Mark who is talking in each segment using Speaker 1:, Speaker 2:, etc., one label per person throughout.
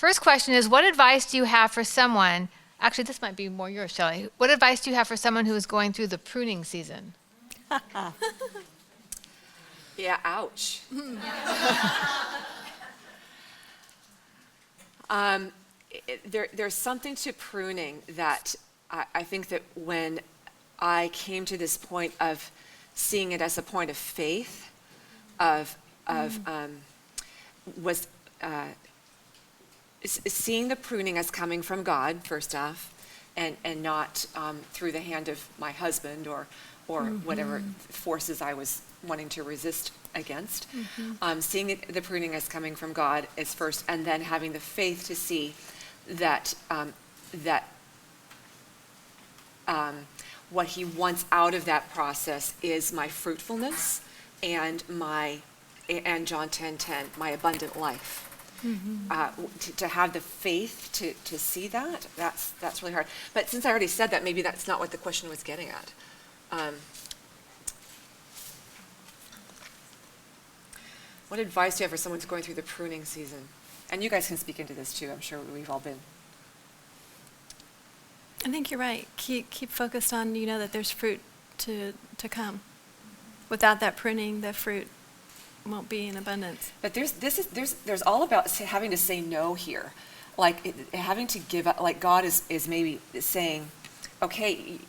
Speaker 1: First question is, what advice do you have for someone, actually this might be more yours, Shelley. What advice do you have for someone who is going through the pruning season?
Speaker 2: Yeah, ouch. There's something to pruning that I think that when I came to this point of seeing it as a point of faith, was seeing the pruning as coming from God, first off, and not through the hand of my husband or whatever forces I was wanting to resist against. Seeing the pruning as coming from God is first, and then having the faith to see that what he wants out of that process is my fruitfulness and John 10:10, my abundant life. To have the faith to see that's really hard. But since I already said that, maybe that's not what the question was getting at. What advice do you have for someone who's going through the pruning season? And you guys can speak into this too. I'm sure we've all been.
Speaker 3: I think you're right. Keep focused on, that there's fruit to come. Without that pruning, the fruit won't be in abundance.
Speaker 2: But there's all about having to say no here, like having to give up. Like God is maybe saying, okay,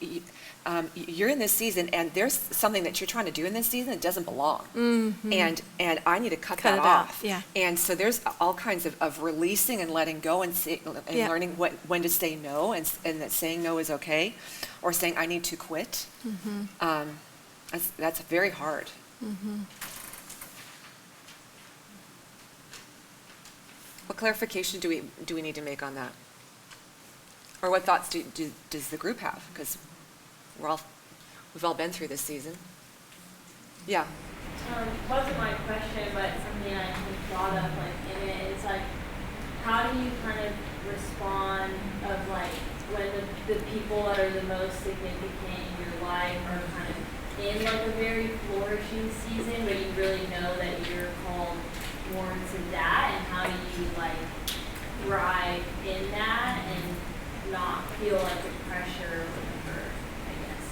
Speaker 2: you're in this season, and there's something that you're trying to do in this season that doesn't belong, and I need to cut that off.
Speaker 3: Yeah.
Speaker 2: And so there's all kinds of releasing and letting go and learning when to say no, and that saying no is okay, or saying I need to quit. That's very hard. What clarification do we need to make on that? Or what thoughts does the group have? Because we've all been through this season. Yeah.
Speaker 4: Wasn't my question, but something I thought of in it is how do you kind of respond of when the people that are the most significant in your life are kind of in a very flourishing season, but you really know that you're called more into that, and how do you thrive in that and not feel the pressure or whatever, I guess.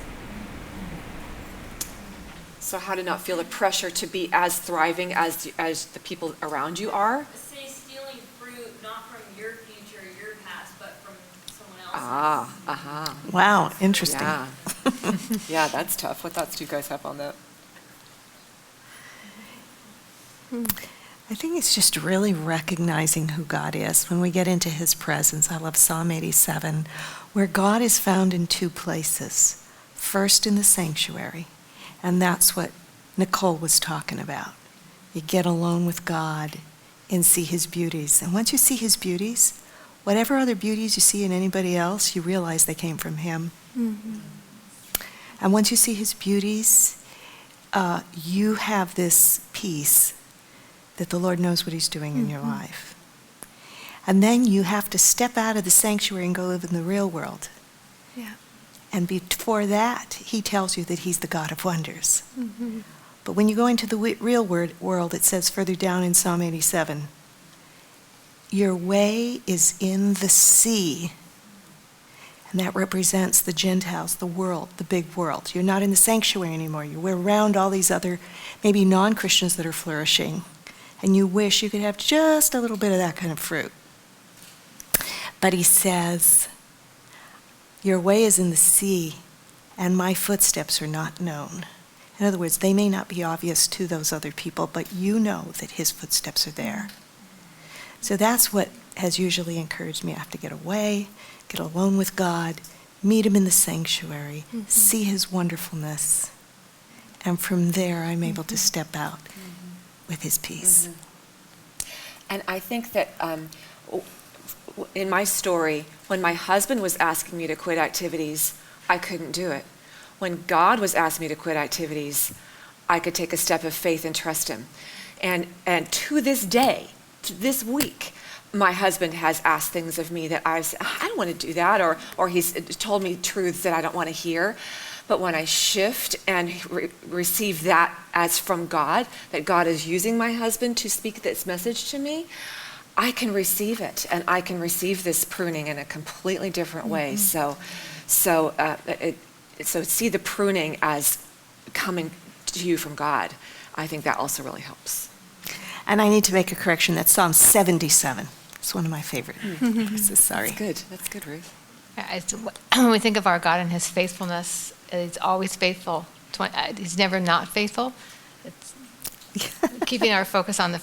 Speaker 2: So how to not feel the pressure to be as thriving as the people around you are?
Speaker 4: Say stealing fruit not from your future, your past, but from someone else's.
Speaker 5: Wow, interesting.
Speaker 2: Yeah. Yeah, that's tough. What thoughts do you guys have on that?
Speaker 5: I think it's just really recognizing who God is when we get into his presence. I love Psalm 87, where God is found in two places. First in the sanctuary, and that's what Nicole was talking about. You get alone with God and see his beauties. And once you see his beauties, whatever other beauties you see in anybody else, you realize they came from him. And once you see his beauties, you have this peace that the Lord knows what he's doing in your life. And then you have to step out of the sanctuary and go live in the real world.
Speaker 3: Yeah.
Speaker 5: And before that, he tells you that he's the God of wonders. But when you go into the real world, it says further down in Psalm 87, your way is in the sea. And that represents the Gentiles, the world, the big world. You're not in the sanctuary anymore. You're around all these other, maybe non-Christians that are flourishing. And you wish you could have just a little bit of that kind of fruit. But he says, your way is in the sea, and my footsteps are not known. In other words, they may not be obvious to those other people, but you know that his footsteps are there. So that's what has usually encouraged me. I have to get away, get alone with God, meet him in the sanctuary, see his wonderfulness, and from there I'm able to step out with his peace.
Speaker 2: And I think that in my story, when my husband was asking me to quit activities, I couldn't do it. When God was asking me to quit activities, I could take a step of faith and trust him. And to this day, to this week, my husband has asked things of me that I don't want to do that, or he's told me truths that I don't want to hear. But when I shift and receive that as from God, that God is using my husband to speak this message to me, I can receive it, and I can receive this pruning in a completely different way. So see the pruning as coming to you from God. I think that also really helps.
Speaker 5: And I need to make a correction. That's Psalm 77. It's one of my favorite verses. Sorry.
Speaker 2: That's good, Ruth.
Speaker 1: When we think of our God and his faithfulness, he's always faithful. He's never not faithful. It's keeping our focus on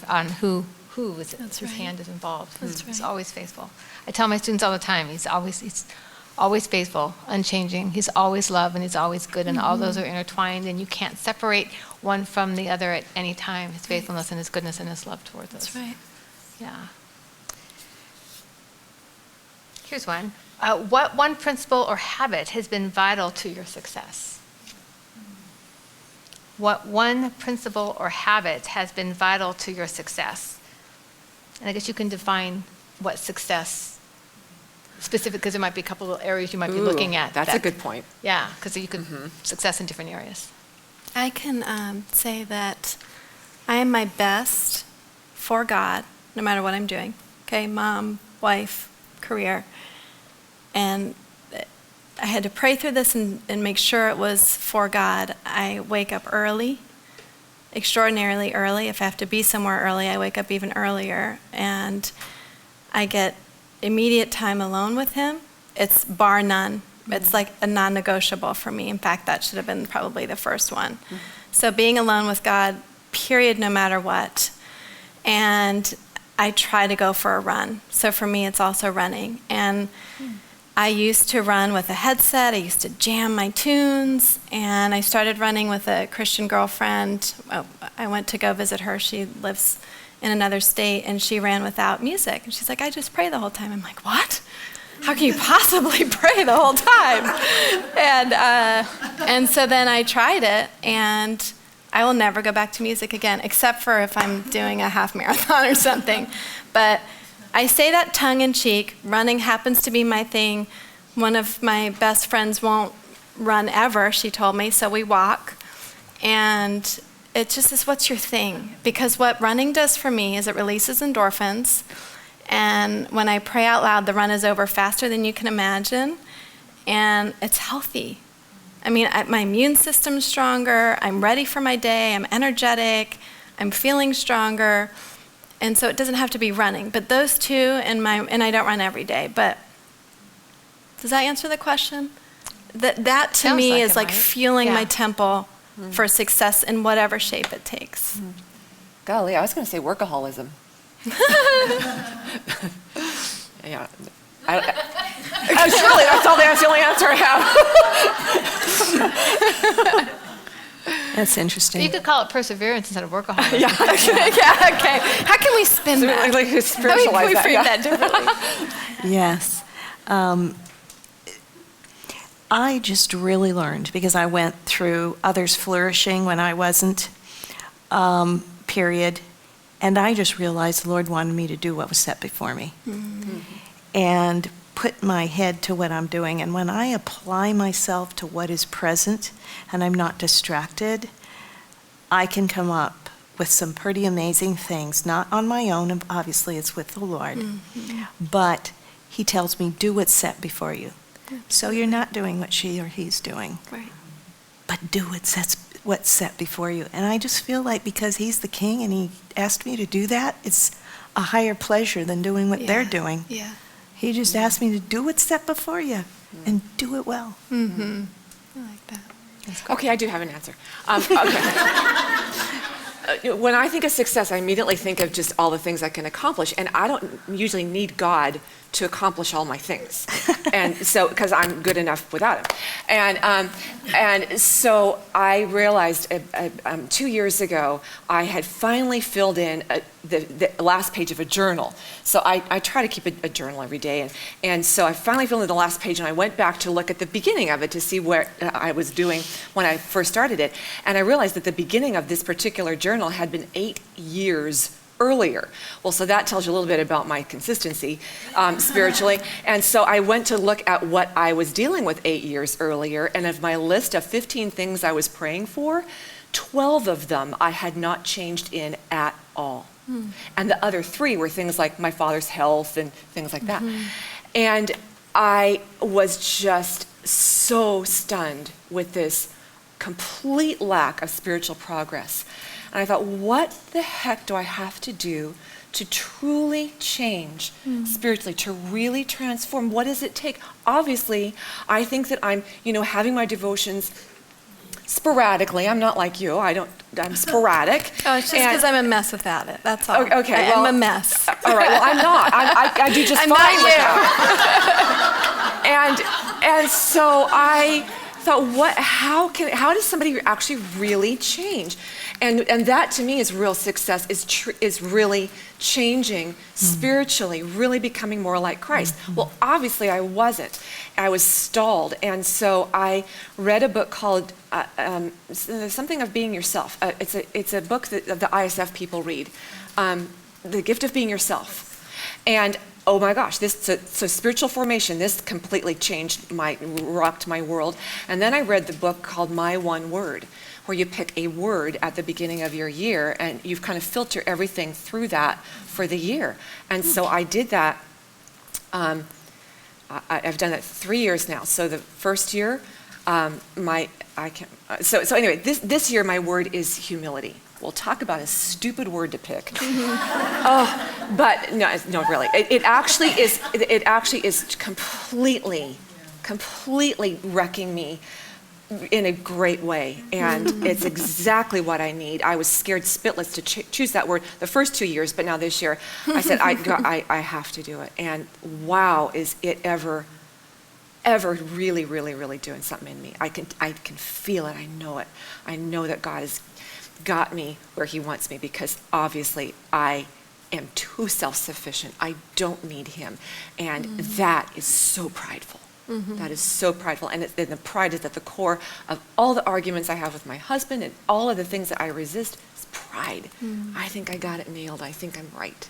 Speaker 1: who is it,
Speaker 3: That's
Speaker 1: whose
Speaker 3: right.
Speaker 1: hand is involved.
Speaker 3: That's
Speaker 1: He's
Speaker 3: right.
Speaker 1: always faithful. I tell my students all the time, he's always faithful, unchanging. He's always love, and he's always good, and all those are intertwined, and you can't separate one from the other at any time, his faithfulness and his goodness and his love towards us.
Speaker 3: That's right.
Speaker 1: Yeah. Here's one. What one principle or habit has been vital to your success? What one principle or habit has been vital to your success? And I guess you can define what success specific, because there might be a couple of areas you might be looking at.
Speaker 2: That's a good point.
Speaker 1: Yeah, because you could success in different areas.
Speaker 3: I can say that I am my best for God, no matter what I'm doing. Okay, mom, wife, career. And I had to pray through this and make sure it was for God. I wake up early, extraordinarily early. If I have to be somewhere early, I wake up even earlier. And I get immediate time alone with him. It's bar none. It's like a non-negotiable for me. In fact, that should have been probably the first one. So being alone with God, period, no matter what. And I try to go for a run. So for me, it's also running. And I used to run with a headset. I used to jam my tunes. And I started running with a Christian girlfriend. I went to go visit her. She lives in another state, and she ran without music. And she's like, I just pray the whole time. I'm like, what? How can you possibly pray the whole time? And so then I tried it, and I will never go back to music again, except for if I'm doing a half marathon or something. But I say that tongue in cheek. Running happens to be my thing. One of my best friends won't run ever, she told me, so we walk. And it just is, what's your thing? Because what running does for me is it releases endorphins. And when I pray out loud, the run is over faster than you can imagine. And it's healthy. I mean, my immune system's stronger. I'm ready for my day. I'm energetic. I'm feeling stronger. And so it doesn't have to be running. But those two, and I don't run every day. But does that answer the question? That to
Speaker 1: Sounds
Speaker 3: me
Speaker 1: like
Speaker 3: is
Speaker 1: it
Speaker 3: like
Speaker 1: might.
Speaker 3: fueling
Speaker 1: Yeah.
Speaker 3: my temple for success in whatever shape it takes.
Speaker 2: Golly, I was going to say workaholism. Yeah. Surely that's the only answer I have.
Speaker 5: That's interesting.
Speaker 1: You could call it perseverance instead of workaholism.
Speaker 3: Yeah, okay. How can we spin that?
Speaker 2: Like
Speaker 3: How
Speaker 2: spiritualize
Speaker 3: can we
Speaker 2: that.
Speaker 3: frame
Speaker 2: Yeah.
Speaker 3: that differently?
Speaker 5: Yes. I just really learned, because I went through others flourishing when I wasn't, period. And I just realized the Lord wanted me to do what was set before me. And put my head to what I'm doing. And when I apply myself to what is present and I'm not distracted, I can come up with some pretty amazing things, not on my own, and obviously it's with the Lord. But he tells me, do what's set before you. So you're not doing what she or he's doing,
Speaker 3: Right.
Speaker 5: but do what's set before you. And I just feel like because he's the king and he asked me to do that, it's a higher pleasure than doing what they're doing.
Speaker 3: Yeah.
Speaker 5: He just asked me to do what's set before you and do it well.
Speaker 3: Mm-hmm. I like that.
Speaker 2: Okay, I do have an answer. Okay. When I think of success, I immediately think of just all the things I can accomplish, and I don't usually need God to accomplish all my things, and so because I'm good enough without him, and so I realized 2 years ago I had finally filled in the last page of a journal. So I try to keep a journal every day, and so I finally filled in the last page, and I went back to look at the beginning of it to see where I was doing when I first started it, and I realized that the beginning of this particular journal had been 8 years earlier. Well, so that tells you a little bit about my consistency spiritually. And so I went to look at what I was dealing with 8 years earlier, and of my list of 15 things I was praying for, 12 of them I had not changed in at all. And the other 3 were things like my father's health and things like that. And I was just so stunned with this complete lack of spiritual progress. And I thought, what the heck do I have to do to truly change spiritually, to really transform? What does it take? Obviously, I think that I'm, having my devotions sporadically. I'm not like you. I'm sporadic.
Speaker 3: Oh, it's just because I'm a mess without it. That's all.
Speaker 2: Okay,
Speaker 3: I'm a mess.
Speaker 2: All right, well, I'm not. I do just
Speaker 3: I'm
Speaker 2: fine
Speaker 3: not
Speaker 2: with that. And so I thought, how does somebody actually really change? And that to me is real success, is really changing spiritually, really becoming more like Christ. Well, obviously I wasn't. I was stalled. And so I read a book called Something of Being Yourself. It's a book that the ISF people read, The Gift of Being Yourself. And oh my gosh, so spiritual formation, this completely rocked my world. And then I read the book called My One Word, where you pick a word at the beginning of your year and you kind of filter everything through that for the year. And so I did that. I've done that 3 years now. So the first year, so anyway, this year my word is humility. Well, talk about a stupid word to pick. But no, really. It actually is completely wrecking me in a great way, and it's exactly what I need. I was scared spitless to choose that word the first 2 years, but now this year I said I have to do it. And wow, is it ever really, really, really doing something in me? I can feel it. I know it. I know that God has got me where He wants me, because obviously I am too self-sufficient. I don't need Him, and that is so prideful. That is so prideful, and the pride is at the core of all the arguments I have with my husband, and all of the things that I resist is pride. I think I got it nailed. I think I'm right,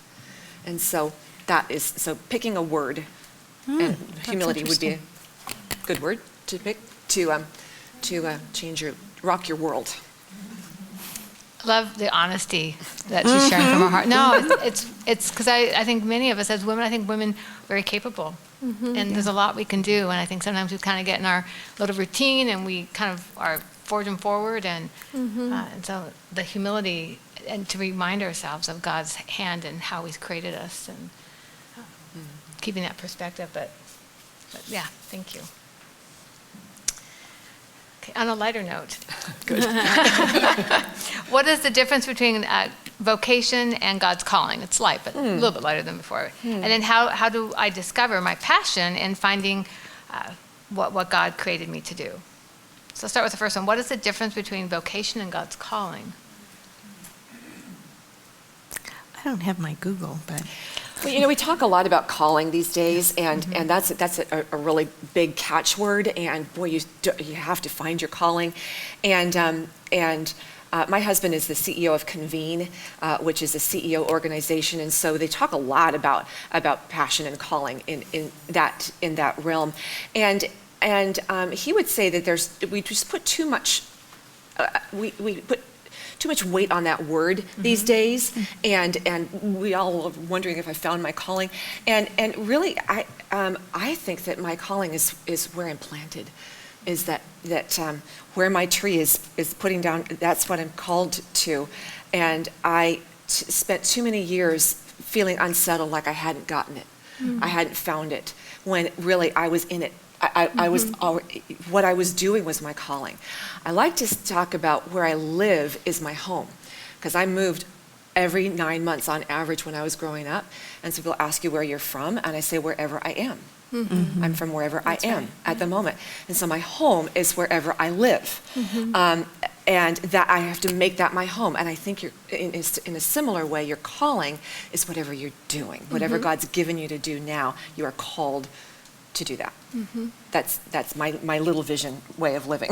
Speaker 2: and so picking a word, and humility would be a good word to pick to rock your world.
Speaker 1: Love the honesty that she's sharing from her heart. No, it's because I think many of us as women, I think women are very capable. And there's a lot we can do. And I think sometimes we kind of get in our little routine and we kind of are forging forward. And so the humility, and to remind ourselves of God's hand and how He's created us, and keeping that perspective. But yeah, thank you. On a lighter note,
Speaker 2: Good.
Speaker 1: what is the difference between vocation and God's calling? It's light, but a little bit lighter than before. And then how do I discover my passion in finding what God created me to do? So I'll start with the first one. What is the difference between vocation and God's calling?
Speaker 5: I don't have my Google, but
Speaker 2: Well, we talk a lot about calling these days, and that's a really big catchword. And boy, you have to find your calling. And my husband is the CEO of Convene, which is a CEO organization, and so they talk a lot about passion and calling in that realm. And he would say that we just put too much. We put too much weight on that word these days, and we all are wondering if I found my calling, and really I think that my calling is where I'm planted, is that where my tree is putting down, that's what I'm called to. And I spent too many years feeling unsettled, like I hadn't gotten it, I hadn't found it, when really I was in it. I was what I was doing was my calling. I like to talk about where I live is my home, because I moved every 9 months on average when I was growing up. And so people ask you where you're from, and I say wherever I am. I'm from wherever I am at the moment. And so my home is wherever I live. And that I have to make that my home. And I think you're in a similar way, your calling is whatever you're doing. Whatever God's given you to do now, you are called to do that. That's my little vision way of living.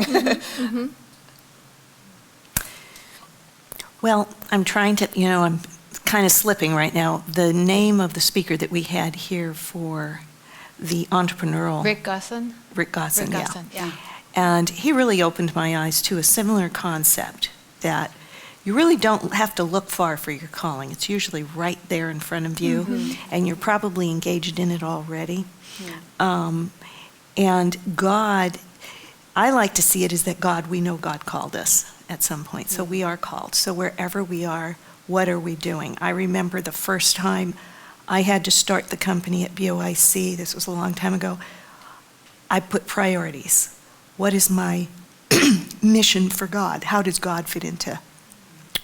Speaker 5: well, I'm trying to, I'm kind of slipping right now. The name of the speaker that we had here for the entrepreneurial...
Speaker 1: Rick Gusson?
Speaker 5: Rick Gusson,
Speaker 1: yeah.
Speaker 5: And he really opened my eyes to a similar concept, that you really don't have to look far for your calling. It's usually right there in front of you, and you're probably engaged in it already. And God, I like to see it as that God, we know God called us at some point, so we are called. So wherever we are, what are we doing? I remember the first time I had to start the company at BOIC, this was a long time ago, I put priorities. What is my mission for God? How does God fit into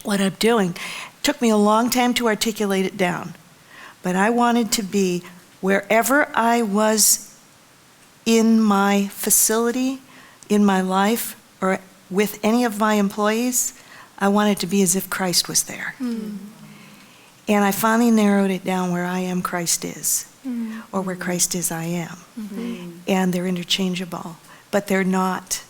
Speaker 5: what I'm doing? It took me a long time to articulate it down, but I wanted to be wherever I was in my facility, in my life, or with any of my employees, I wanted to be as if Christ was there. And I finally narrowed it down where I am, Christ is, or where Christ is, I am. And they're interchangeable, but they're not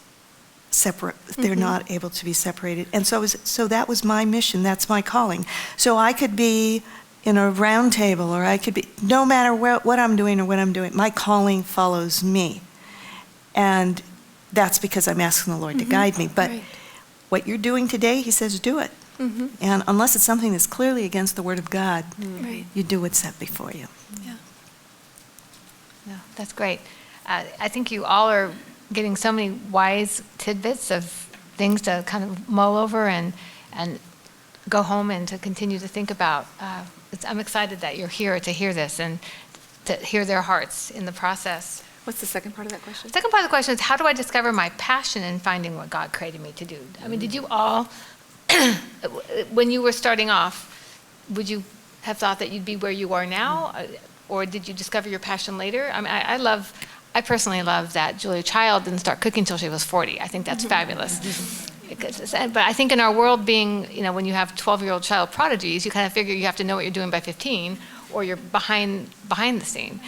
Speaker 5: separate. They're not able to be separated. And so that was my mission. That's my calling. So I could be in a round table, or I could be, no matter what I'm doing or what I'm doing, my calling follows me. And that's because I'm asking the Lord to guide me. But what you're doing today, he says, do it. And unless it's something that's clearly against the Word of God, you do what's set before you.
Speaker 1: No, that's great. I think you all are getting so many wise tidbits of things to kind of mull over and go home and to continue to think about. I'm excited that you're here to hear this and to hear their hearts in the process.
Speaker 2: What's the second part of that question?
Speaker 1: Second part of the question is, how do I discover my passion in finding what God created me to do? I mean, did you all, when you were starting off, would you have thought that you'd be where you are now? Or did you discover your passion later? I mean, I personally love that Julia Child didn't start cooking until she was 40. I think that's fabulous. But I think in our world being, when you have 12-year-old child prodigies, you kind of figure you have to know what you're doing by 15, or you're behind the scene.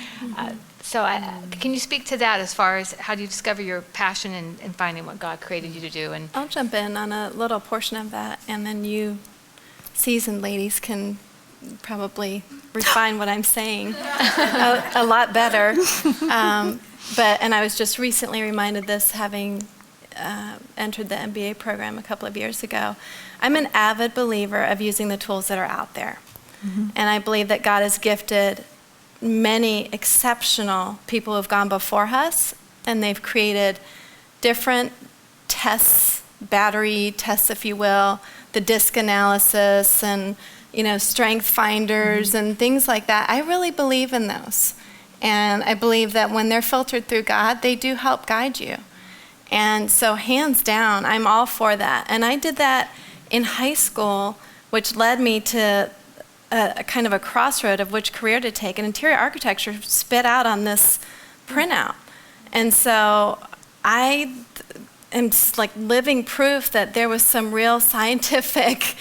Speaker 1: Can you speak to that as far as how do you discover your passion in finding what God created you to do? And
Speaker 3: I'll jump in on a little portion of that, and then you seasoned ladies can probably refine what I'm saying a lot better. And I was just recently reminded this, having entered the MBA program a couple of years ago. I'm an avid believer of using the tools that are out there. And I believe that God has gifted many exceptional people who have gone before us, and they've created different tests, battery tests, if you will, the DISC analysis, and strength finders and things like that. I really believe in those. And I believe that when they're filtered through God, they do help guide you. And so hands down, I'm all for that. And I did that in high school, which led me to a kind of a crossroad of which career to take. And interior architecture spit out on this printout. And so I am just like living proof that there was some real scientific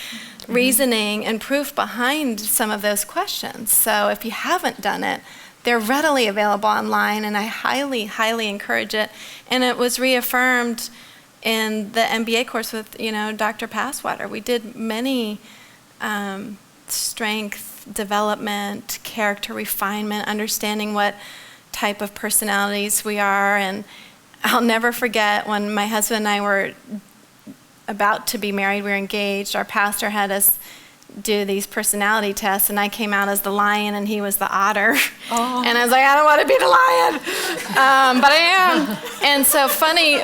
Speaker 3: reasoning and proof behind some of those questions. So if you haven't done it, they're readily available online, and I highly, highly encourage it. And it was reaffirmed in the MBA course with, Dr. Passwater. We did many strength development, character refinement, understanding what type of personalities we are. And I'll never forget when my husband and I were about to be married, we were engaged, our pastor had us do these personality tests, and I came out as the lion and he was the otter. And I was like, I don't want to be the lion, but I am. And so funny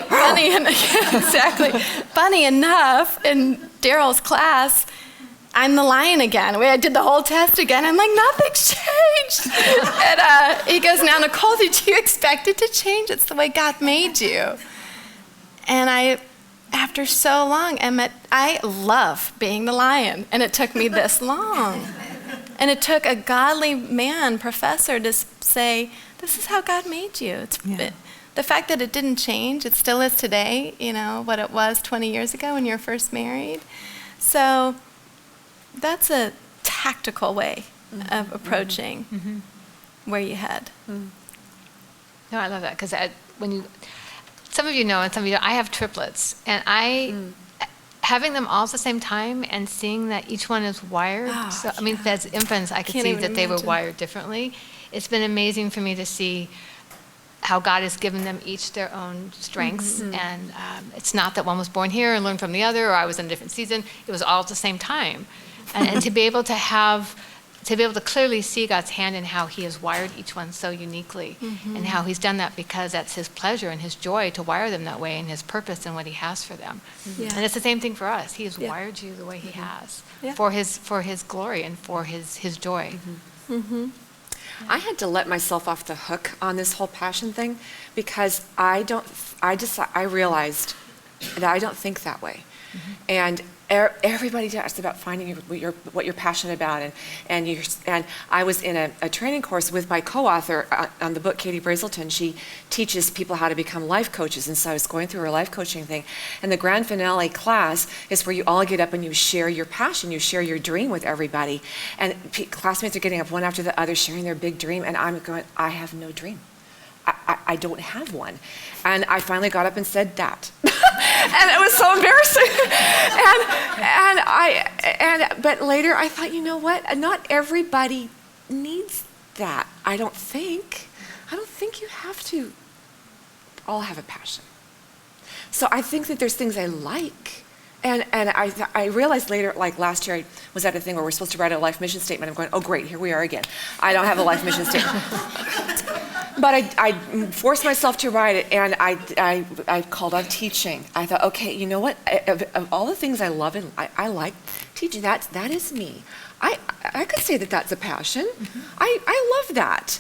Speaker 3: enough, in Daryl's class, I'm the lion again. I did the whole test again. I'm like, nothing's changed. And he goes, now, Nicole, did you expect it to change? It's the way God made you. And after so long, I love being the lion, and it took me this long. And it took a godly man, professor, to say, this is how God made you. The fact that it didn't change, it still is today, what it was 20 years ago when you were first married. So that's a tactical way of approaching where you head.
Speaker 1: No, I love that, because some of you know and some of you don't, I have triplets, and having them all at the same time and seeing that each one is wired. As infants, I could see that they were wired differently. It's been amazing for me to see how God has given them each their own strengths. And it's not that one was born here and learned from the other, or I was in a different season. It was all at the same time. And to be able to clearly see God's hand in how he has wired each one so uniquely, and how he's done that because that's his pleasure and his joy to wire them that way, and his purpose and what he has for them.
Speaker 3: Yeah.
Speaker 1: And it's the same thing for us. He has
Speaker 3: Yeah.
Speaker 1: wired you the way he has
Speaker 3: Yeah.
Speaker 1: for his glory and for his joy.
Speaker 2: I had to let myself off the hook on this whole passion thing because I realized that I don't think that way. And everybody talks about finding what you're passionate about, and I was in a training course with my co-author on the book, Katie Brazelton. She teaches people how to become life coaches, and so I was going through her life coaching thing, and the grand finale class is where you all get up and you share your passion, you share your dream with everybody, and classmates are getting up one after the other sharing their big dream, and I'm going, I have no dream. I don't have one. And I finally got up and said that. And it was so embarrassing. But later I thought, you know what? Not everybody needs that. I don't think you have to all have a passion. So I think that there's things I like. And I realized later, like last year, I was at a thing where we're supposed to write a life mission statement. I'm going, oh great, here we are again. I don't have a life mission statement. But I forced myself to write it, and I called on teaching. I thought, okay, you know what? Of all the things I love and I like teaching, that is me. I could say that that's a passion. I love that.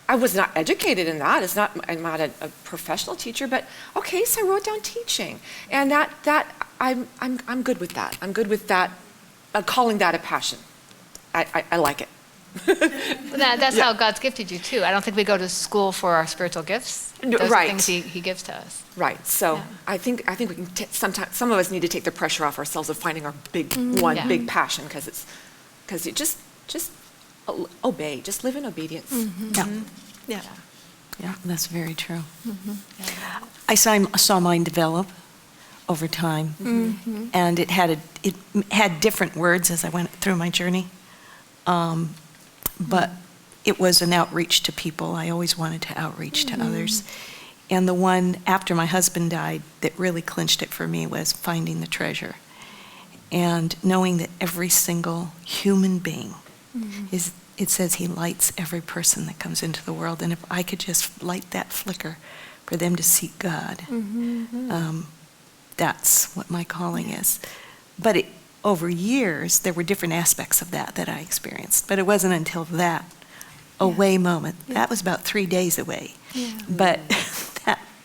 Speaker 2: I was not educated in that. I'm not a professional teacher, but okay, so I wrote down teaching, and that I'm good with that. I'm good with that. Calling that a passion. I like it.
Speaker 1: That's how God's gifted you too. I don't think we go to school for our spiritual gifts. Those
Speaker 2: Right.
Speaker 1: are things he gives to us.
Speaker 2: Right. So
Speaker 1: Yeah.
Speaker 2: I think we can sometimes some of us need to take the pressure off ourselves of finding our big big passion because you just obey, just live in obedience.
Speaker 5: Yeah.
Speaker 3: Yeah.
Speaker 5: Yeah, that's very true. I saw mine develop over time, and it had different words as I went through my journey. But it was an outreach to people. I always wanted to outreach to others. And the one after my husband died that really clinched it for me was finding the treasure. And knowing that every single human being it says he lights every person that comes into the world. And if I could just light that flicker for them to seek God, that's what my calling is. But over years, there were different aspects of that I experienced. But it wasn't until that away moment. That was about 3 days away.
Speaker 3: Yeah.
Speaker 5: But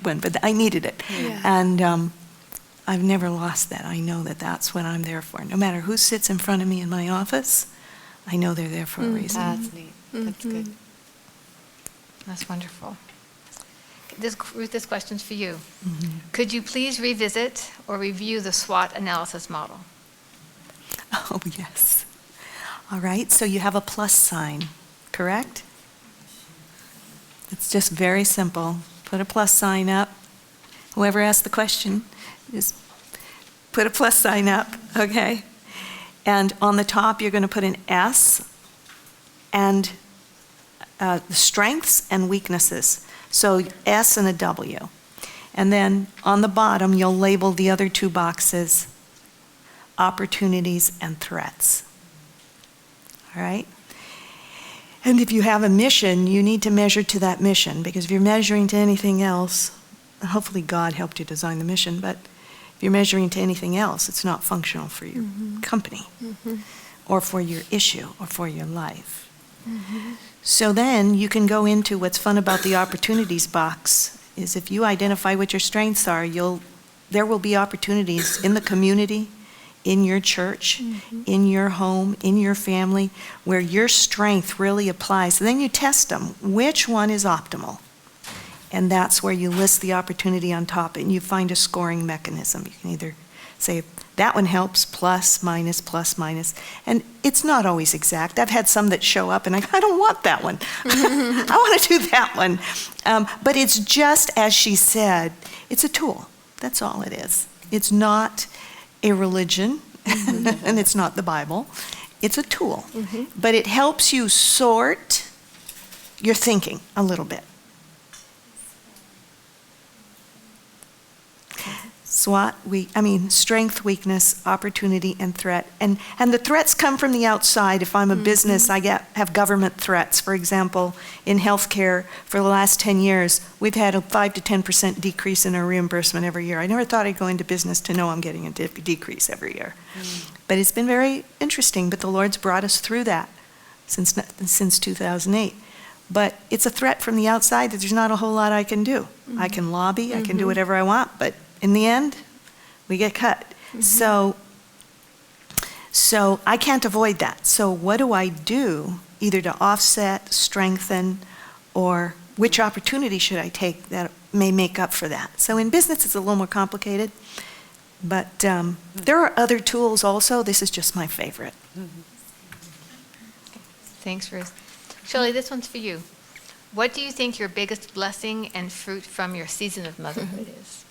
Speaker 5: but I needed it.
Speaker 3: Yeah.
Speaker 5: And I've never lost that. I know that that's what I'm there for. No matter who sits in front of me in my office, I know they're there for a reason.
Speaker 2: That's neat. That's good.
Speaker 1: That's wonderful. Ruth, this question's for you. Could you please revisit or review the SWOT analysis model?
Speaker 5: Oh, yes. All right, so you have a plus sign, correct? It's just very simple. Put a plus sign up. Whoever asked the question, just put a plus sign up, okay? And on the top, you're going to put an S and the strengths and weaknesses. So S and a W. And then on the bottom, you'll label the other two boxes opportunities and threats. All right? And if you have a mission, you need to measure to that mission, because if you're measuring to anything else, hopefully God helped you design the mission, but if you're measuring to anything else, it's not functional for your company or for your issue or for your life. So then you can go into what's fun about the opportunities box is if you identify what your strengths are, there will be opportunities in the community, in your church, in your home, in your family, where your strength really applies. And then you test them. Which one is optimal? And that's where you list the opportunity on top, and you find a scoring mechanism. You can either say, that one helps, plus, minus, and it's not always exact. I've had some that show up, and I don't want that one. I want to do that one. But it's just, as she said, it's a tool. That's all it is. It's not a religion, and it's not the Bible. It's a tool. But it helps you sort your thinking a little bit. SWOT, strength, weakness, opportunity, and threat. And the threats come from the outside. If I'm a business, I have government threats. For example, in healthcare, for the last 10 years, we've had a 5 to 10% decrease in our reimbursement every year. I never thought I'd go into business to know I'm getting a decrease every year. But it's been very interesting, but the Lord's brought us through that since 2008. But it's a threat from the outside that there's not a whole lot I can do. I can lobby, I can do whatever I want, but in the end, we get cut. So I can't avoid that. So what do I do, either to offset, strengthen, or which opportunity should I take that may make up for that? So in business, it's a little more complicated, but there are other tools also. This is just my favorite.
Speaker 1: Thanks, Ruth. Shirley, this one's for you. What do you think your biggest blessing and fruit from your season of motherhood is?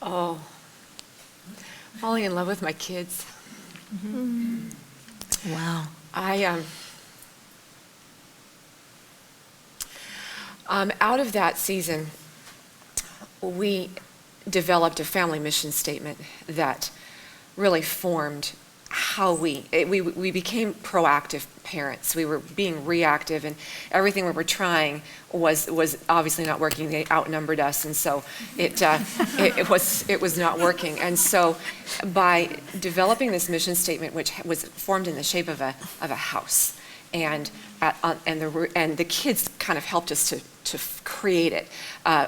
Speaker 2: Oh, falling in love with my kids.
Speaker 5: Wow.
Speaker 2: Out of that season, we developed a family mission statement that really formed how we became proactive parents. We were being reactive, and everything we were trying was obviously not working. They outnumbered us, and so it was not working. And so by developing this mission statement, which was formed in the shape of a house, and the kids kind of helped us to create it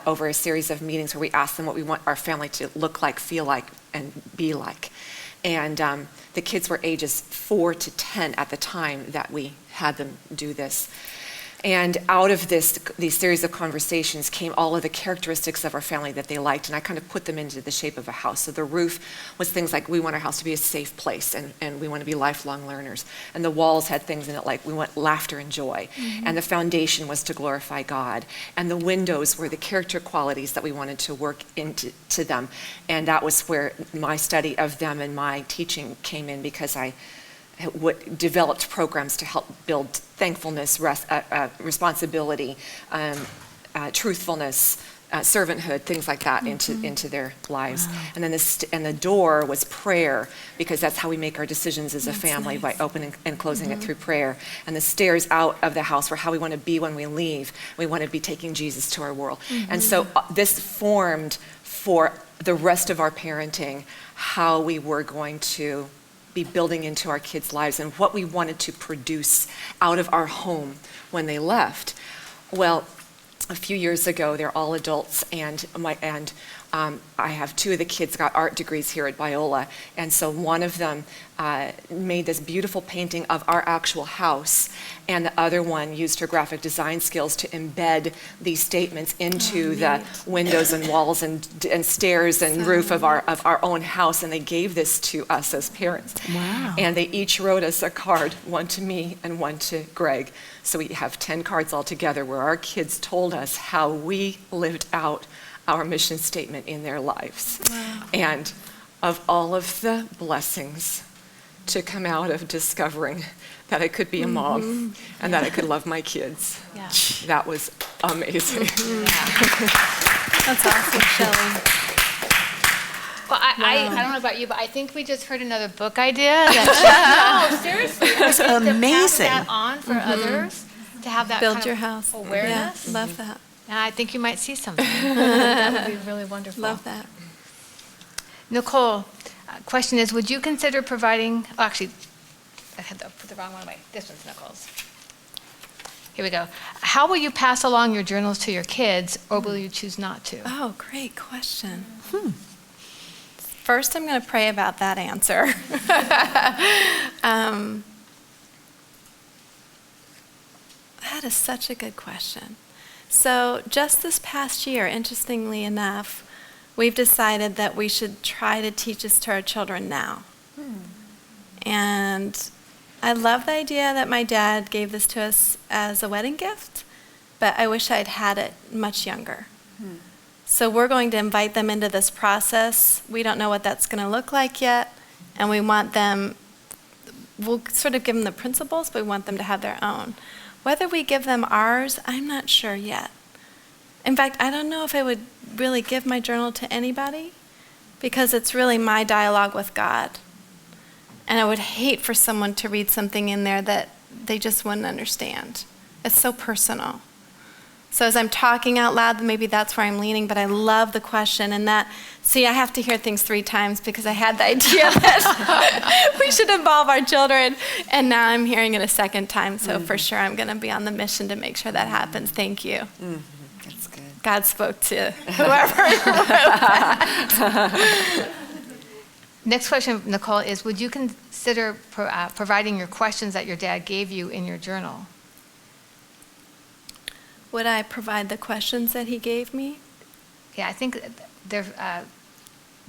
Speaker 2: over a series of meetings where we asked them what we want our family to look like, feel like, and be like. And the kids were ages 4 to 10 at the time that we had them do this. And out of these series of conversations came all of the characteristics of our family that they liked, and I kind of put them into the shape of a house. So the roof was things like, we want our house to be a safe place, and we want to be lifelong learners. And the walls had things in it like, we want laughter and joy. And the foundation was to glorify God. And the windows were the character qualities that we wanted to work into them. And that was where my study of them and my teaching came in, because I developed programs to help build thankfulness, responsibility, truthfulness, servanthood, things like that into their lives. Wow. And then the door was prayer, because that's how we make our decisions as a family, nice. By opening and closing it through prayer. And the stairs out of the house were how we want to be when we leave. We want to be taking Jesus to our world. And so this formed for the rest of our parenting how we were going to be building into our kids' lives and what we wanted to produce out of our home when they left. Well, a few years ago, they're all adults, and I have 2 of the kids got art degrees here at Biola, and so one of them made this beautiful painting of our actual house, and the other one used her graphic design skills to embed these statements into the windows and walls and stairs and roof of our own house, and they gave this to us as parents. Wow. And they each wrote us a card, one to me and one to Greg. So we have 10 cards altogether where our kids told us how we lived out our mission statement in their lives. Wow. And of all of the blessings to come out of discovering that I could be a mom and that I could love my kids, that was amazing.
Speaker 3: That's awesome, Shelley.
Speaker 1: Well, I don't know about you, but I think we just heard another book idea. That no, seriously.
Speaker 5: That's amazing.
Speaker 1: To pass that on for others, to have that
Speaker 3: Build
Speaker 1: kind
Speaker 3: your
Speaker 1: of
Speaker 3: house.
Speaker 1: awareness.
Speaker 3: Yeah, love that.
Speaker 1: And I think you might see something. That would be really wonderful.
Speaker 3: Love that.
Speaker 1: Nicole, question is, would you consider providing, I had to put the wrong one away. This one's Nicole's. Here we go. How will you pass along your journals to your kids, or will you choose not to?
Speaker 3: Oh, great question. First, I'm going to pray about that answer. That is such a good question. So just this past year, interestingly enough, we've decided that we should try to teach this to our children now. And I love the idea that my dad gave this to us as a wedding gift, but I wish I'd had it much younger. So we're going to invite them into this process. We don't know what that's going to look like yet, and we want them, we'll sort of give them the principles, but we want them to have their own. Whether we give them ours, I'm not sure yet. In fact, I don't know if I would really give my journal to anybody. because it's really my dialogue with God. And I would hate for someone to read something in there that they just wouldn't understand. It's so personal. So as I'm talking out loud, maybe that's where I'm leaning, but I love the question. And that, see, I have to hear things 3 times because I had the idea that we should involve our children. And now I'm hearing it a second time. So for sure, I'm going to be on the mission to make sure that happens. Thank you.
Speaker 2: That's good.
Speaker 3: God spoke to whoever wrote that.
Speaker 1: Next question, Nicole, is would you consider providing your questions that your dad gave you in your journal?
Speaker 3: Would I provide the questions that he gave me?
Speaker 1: Yeah, I think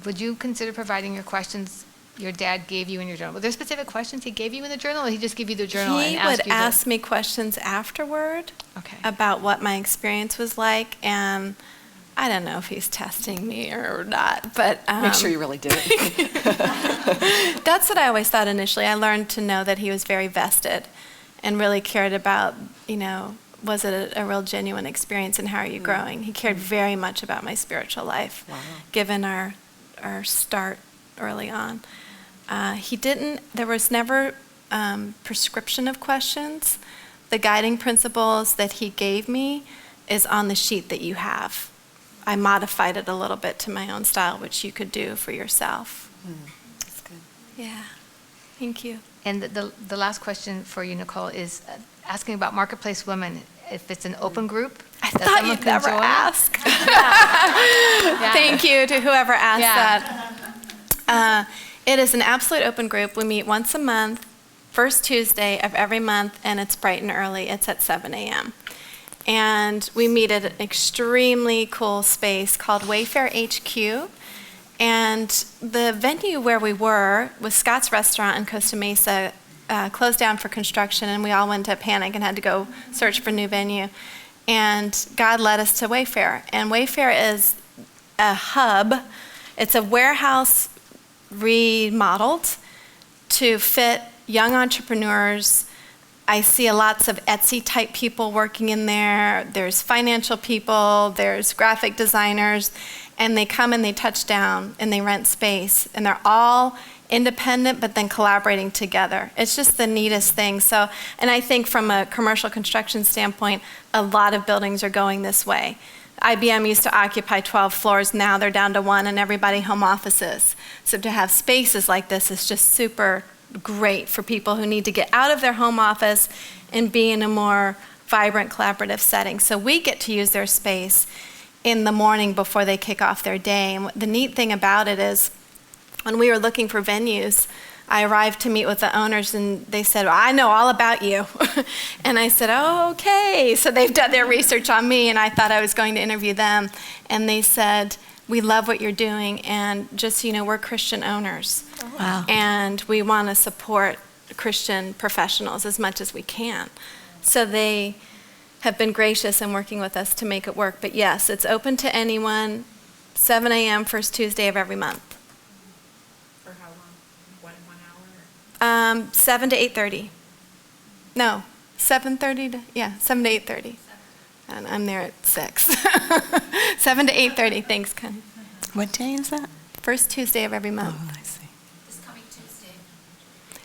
Speaker 1: would you consider providing your questions your dad gave you in your journal? Were there specific questions he gave you in the journal, or did he just give you the journal
Speaker 3: He
Speaker 1: and
Speaker 3: would ask me questions afterward
Speaker 1: Okay.
Speaker 3: about what my experience was like, and I don't know if he's testing me or not, but
Speaker 2: Make sure you really did it.
Speaker 3: that's what I always thought initially. I learned to know that he was very vested and really cared about, was it a real genuine experience and how are you growing? He cared very much about my spiritual life,
Speaker 2: Wow.
Speaker 3: given our start early on. There was never prescription of questions. The guiding principles that he gave me is on the sheet that you have. I modified it a little bit to my own style, which you could do for yourself.
Speaker 2: That's good.
Speaker 3: Yeah, thank you.
Speaker 1: And the last question for you, Nicole, is asking about Marketplace Women. If it's an open group,
Speaker 3: I
Speaker 1: that
Speaker 3: thought
Speaker 1: someone
Speaker 3: you'd
Speaker 1: can
Speaker 3: never
Speaker 1: join?
Speaker 3: ask.
Speaker 1: Yeah.
Speaker 3: Thank you to whoever asked
Speaker 1: Yeah.
Speaker 3: that. It is an absolute open group. We meet once a month, first Tuesday of every month, and it's bright and early. It's at 7 a.m. And we meet at an extremely cool space called Wayfair HQ. And the venue where we were was Scott's Restaurant in Costa Mesa, closed down for construction, and we all went into a panic and had to go search for a new venue. And God led us to Wayfair. And Wayfair is a hub. It's a warehouse remodeled to fit young entrepreneurs. I see lots of Etsy-type people working in there. There's financial people. There's graphic designers. And they come and they touch down and they rent space. And they're all independent, but then collaborating together. It's just the neatest thing. So, and I think from a commercial construction standpoint, a lot of buildings are going this way. IBM used to occupy 12 floors. Now they're down to 1, and everybody home offices. So to have spaces like this is just super great for people who need to get out of their home office and be in a more vibrant, collaborative setting. So we get to use their space in the morning before they kick off their day. And the neat thing about it is, when we were looking for venues, I arrived to meet with the owners, and they said, well, I know all about you. And I said, oh, okay. So they've done their research on me, and I thought I was going to interview them. And they said, we love what you're doing, and just so you know, we're Christian owners.
Speaker 5: Wow.
Speaker 3: And we want to support Christian professionals as much as we can. So they have been gracious in working with us to make it work. But yes, it's open to anyone, 7 a.m. first Tuesday of every month. 7 to 8:30. No, 7:30 to, 7 to 8:30. And I'm there at 6. 7 to 8:30, thanks, Connie.
Speaker 5: What day is that?
Speaker 3: First Tuesday of every month.
Speaker 5: Oh, I see.
Speaker 6: This coming Tuesday.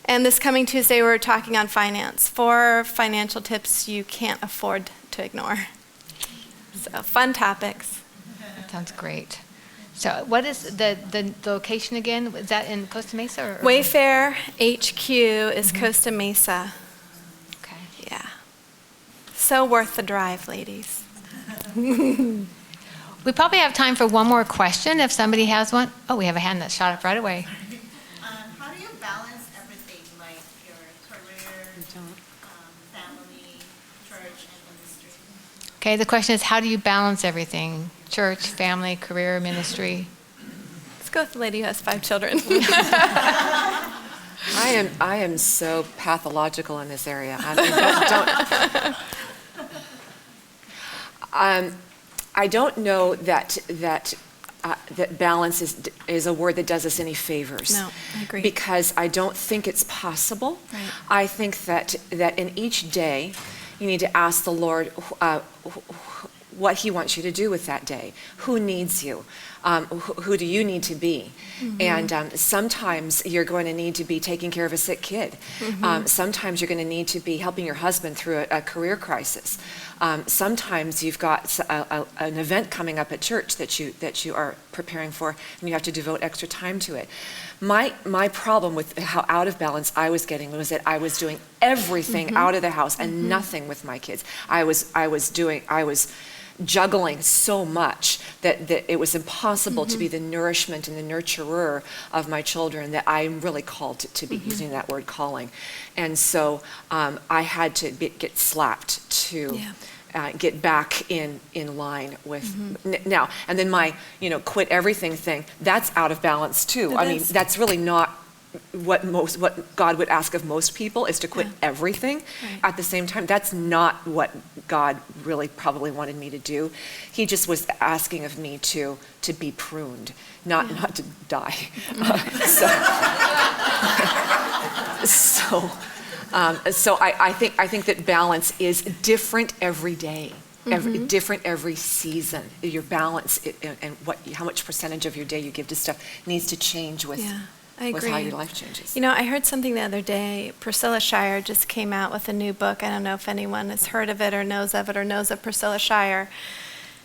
Speaker 3: And this coming Tuesday, we're talking on finance. 4 financial tips you can't afford to ignore. So fun topics.
Speaker 1: That sounds great. So what is the location again? Is that in Costa Mesa? Or?
Speaker 3: Wayfair HQ is Costa Mesa.
Speaker 1: Okay.
Speaker 3: Yeah. So worth the drive, ladies.
Speaker 1: We probably have time for one more question if somebody has one. Oh, we have a hand that shot up right away.
Speaker 6: How do you balance everything, like your career, family, church, and ministry?
Speaker 1: Okay, the question is, how do you balance everything? Church, family, career, ministry.
Speaker 3: Let's go with the lady who has 5 children.
Speaker 2: I am so pathological in this area. I don't know that balance is a word that does us any favors.
Speaker 3: No, I agree.
Speaker 2: Because I don't think it's possible.
Speaker 3: Right.
Speaker 2: I think that in each day, you need to ask the Lord what He wants you to do with that day. Who needs you? Who do you need to be? And sometimes you're going to need to be taking care of a sick kid. Sometimes you're going to need to be helping your husband through a career crisis. Sometimes you've got an event coming up at church that you are preparing for, and you have to devote extra time to it. My problem with how out of balance I was getting was that I was doing everything out of the house and nothing with my kids. I was juggling so much that it was impossible to be the nourishment and the nurturer of my children that I'm really called to be, using that word calling. And so I had to get slapped to get back in line with now. And then my quit everything thing, that's out of balance too. I mean, that's really not what God would ask of most people, is to quit everything.
Speaker 3: Right.
Speaker 2: At the same time, that's not what God really probably wanted me to do. He just was asking of me to be pruned, not to die. So I think that balance is different every day. Different every season. Your balance and how much percentage of your day you give to stuff needs to change with how your life changes.
Speaker 3: I heard something the other day. Priscilla Shirer just came out with a new book. I don't know if anyone has heard of it or knows of Priscilla Shirer.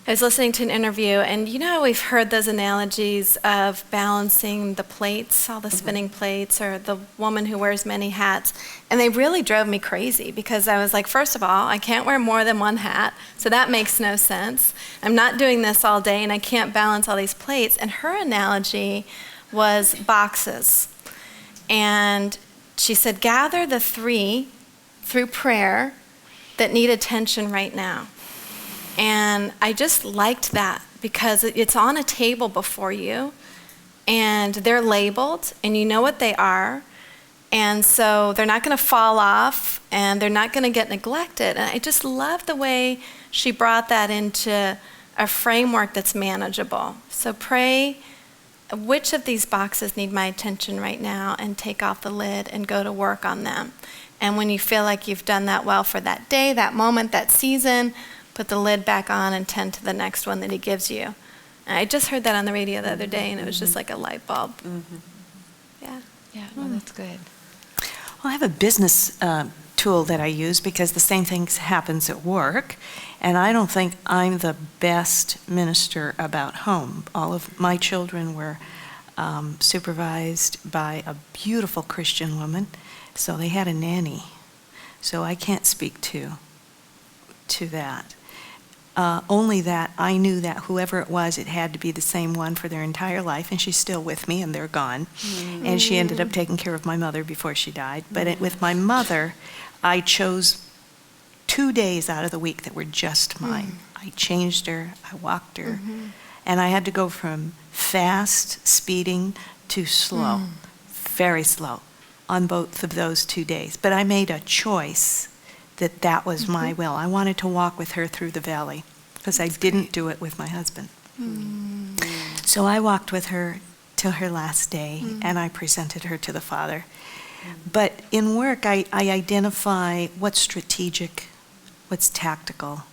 Speaker 3: I was listening to an interview, and we've heard those analogies of balancing the plates, all the spinning plates, or the woman who wears many hats. And they really drove me crazy, because I was like, first of all, I can't wear more than one hat, so that makes no sense. I'm not doing this all day, and I can't balance all these plates. And her analogy was boxes. And she said, gather the 3 through prayer that need attention right now. And I just liked that, because it's on a table before you, and they're labeled, and you know what they are, and so they're not going to fall off, and they're not going to get neglected. And I just love the way she brought that into a framework that's manageable. So pray, which of these boxes need my attention right now, and take off the lid and go to work on them. And when you feel like you've done that well for that day, that moment, that season, put the lid back on and tend to the next one that he gives you. And I just heard that on the radio the other day, and it was just like a light bulb. Yeah.
Speaker 1: Yeah, well, that's good.
Speaker 5: Well, I have a business tool that I use, because the same thing happens at work, and I don't think I'm the best minister about home. All of my children were supervised by a beautiful Christian woman, so they had a nanny. So I can't speak to that. Only that I knew that whoever it was, it had to be the same one for their entire life, and she's still with me, and they're gone. And she ended up taking care of my mother before she died. But with my mother, I chose 2 days out of the week that were just mine. I changed her, I walked her, and I had to go from fast, speeding, to slow, very slow, on both of those 2 days. But I made a choice that was my will. I wanted to walk with her through the valley, because I didn't do it with my husband. So I walked with her till her last day, and I presented her to the Father. But in work, I identify what's strategic, what's tactical,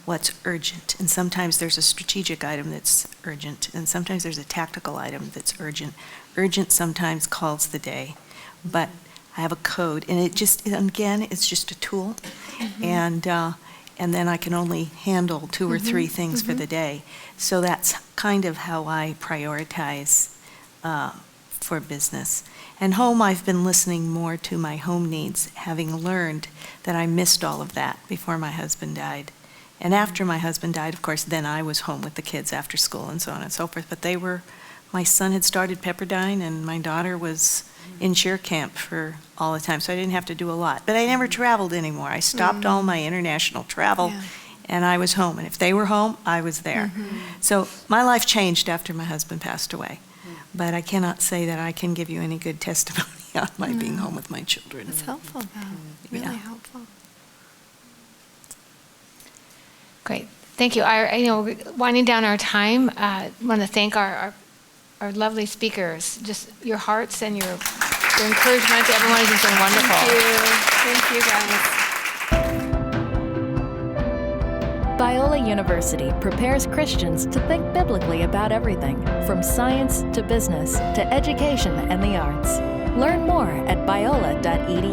Speaker 5: what's urgent. And sometimes there's a strategic item that's urgent, and sometimes there's a tactical item that's urgent. Urgent sometimes calls the day, but I have a code, and it's just a tool, and then I can only handle 2 or 3 things for the day. So that's kind of how I prioritize for business. And home, I've been listening more to my home needs, having learned that I missed all of that before my husband died. And after my husband died, of course, then I was home with the kids after school and so on and so forth. But my son had started Pepperdine, and my daughter was in cheer camp for all the time, so I didn't have to do a lot. But I never traveled anymore. I stopped all my international travel, and I was home. And if they were home, I was there. So my life changed after my husband passed away. But I cannot say that I can give you any good testimony on my being home with my children.
Speaker 3: It's helpful, though. Really helpful.
Speaker 1: Great. Thank you. We're winding down our time. I want to thank our lovely speakers. Just your hearts and your encouragement to everyone has been wonderful.
Speaker 3: Thank you. Thank you, guys.
Speaker 7: Biola University prepares Christians to think biblically about everything, from science to business to education and the arts. Learn more at biola.edu.